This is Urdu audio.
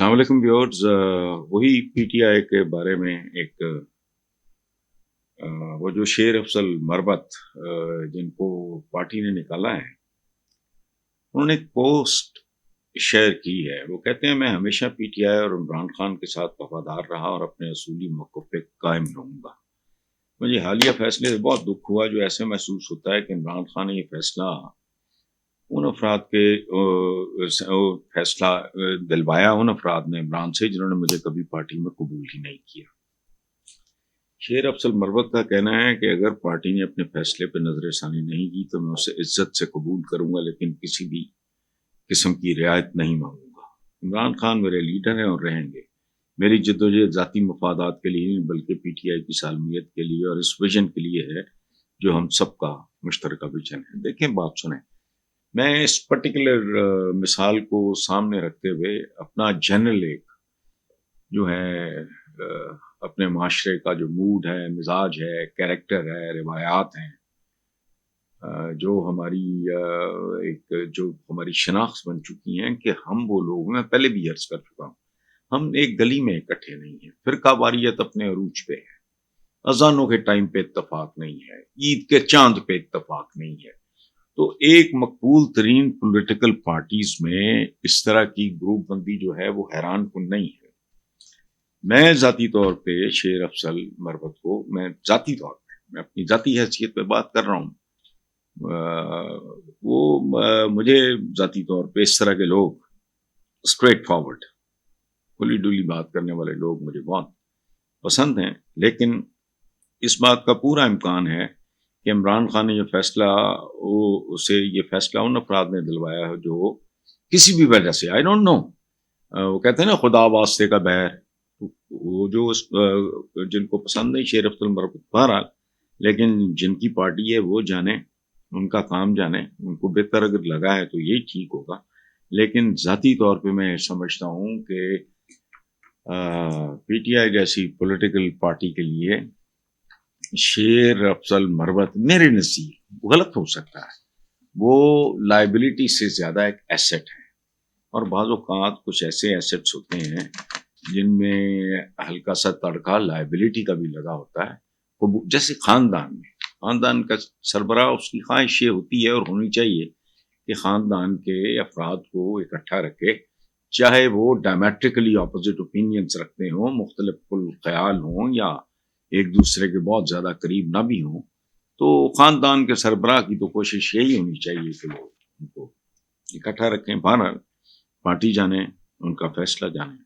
السلام علیکم ویورز، وہی پی ٹی آئی کے بارے میں ایک وہ جو شیر افضل مربت جن کو پارٹی نے نکالا ہے، انہوں نے ایک پوسٹ شیئر کی ہے۔ وہ کہتے ہیں، میں ہمیشہ پی ٹی آئی اور عمران خان کے ساتھ وفادار رہا اور اپنے اصولی موقف پہ قائم رہوں گا۔ مجھے حالیہ فیصلے سے بہت دکھ ہوا جو ایسے محسوس ہوتا ہے کہ عمران خان نے یہ فیصلہ ان افراد کے فیصلہ دلوایا ان افراد نے عمران سے جنہوں نے مجھے کبھی پارٹی میں قبول ہی نہیں کیا۔ شیر افضل مربت کا کہنا ہے کہ اگر پارٹی نے اپنے فیصلے پہ نظر ثانی نہیں کی تو میں اسے عزت سے قبول کروں گا، لیکن کسی بھی قسم کی رعایت نہیں مانگوں گا۔ عمران خان میرے لیڈر ہیں اور رہیں گے۔ میری جدوجہد ذاتی مفادات کے لیے نہیں بلکہ پی ٹی آئی کی سالمیت کے لیے اور اس ویژن کے لیے ہے جو ہم سب کا مشترکہ ویژن ہے۔ دیکھیں، بات سنیں، میں اس پرٹیکولر مثال کو سامنے رکھتے ہوئے اپنا جنرل ایک جو ہے اپنے معاشرے کا جو موڈ ہے، مزاج ہے، کیریکٹر ہے، روایات ہیں، جو ہماری شناخت بن چکی ہیں کہ ہم وہ لوگ، میں پہلے بھی عرض کر چکا ہوں، ہم ایک گلی میں اکٹھے نہیں ہیں، فرقہ واریت اپنے عروج پہ ہے، اذانوں کے ٹائم پہ اتفاق نہیں ہے، عید کے چاند پہ اتفاق نہیں ہے۔ تو ایک مقبول ترین پولیٹیکل پارٹیز میں اس طرح کی گروپ بندی جو ہے وہ حیران کن نہیں ہے۔ میں ذاتی طور پہ شیر افضل مربت کو میں اپنی ذاتی حیثیت پہ بات کر رہا ہوں، مجھے ذاتی طور پہ اس طرح کے لوگ، اسٹریٹ فارورڈ کھلی ڈلی بات کرنے والے لوگ مجھے بہت پسند ہیں، لیکن اس بات کا پورا امکان ہے کہ عمران خان نے یہ فیصلہ ان افراد نے دلوایا ہے جو کسی بھی وجہ سے، آئی ڈونٹ نو، وہ کہتے ہیں نا خدا واسطے کا بہر، وہ جو جن کو پسند نہیں شیر افضل مربت، بہرحال، لیکن جن کی پارٹی ہے وہ جانے، ان کا کام جانے، ان کو بہتر اگر لگا ہے تو یہی ٹھیک ہوگا۔ لیکن ذاتی طور پہ میں سمجھتا ہوں کہ پی ٹی آئی جیسی پولیٹیکل پارٹی کے لیے شیر افضل مربت میرے نزدیک غلط ہو سکتا ہے، وہ لائبلٹی سے زیادہ ایک ایسٹ ہے، اور بعض اوقات کچھ ایسے ایسٹس ہوتے ہیں جن میں ہلکا سا تڑکا لائبلٹی کا بھی لگا ہوتا ہے، جیسے خاندان کا سربراہ، اس کی خواہش یہ ہوتی ہے اور ہونی چاہیے کہ خاندان کے افراد کو اکٹھا رکھے، چاہے وہ ڈائمیٹرکلی اپوزٹ اوپینینز رکھتے ہوں، مختلف الخیال ہوں یا ایک دوسرے کے بہت زیادہ قریب نہ بھی ہوں، تو خاندان کے سربراہ کی تو کوشش یہی ہونی چاہیے کہ وہ ان کو اکٹھا رکھیں۔ بہرحال پارٹی جانے، ان کا فیصلہ جانے۔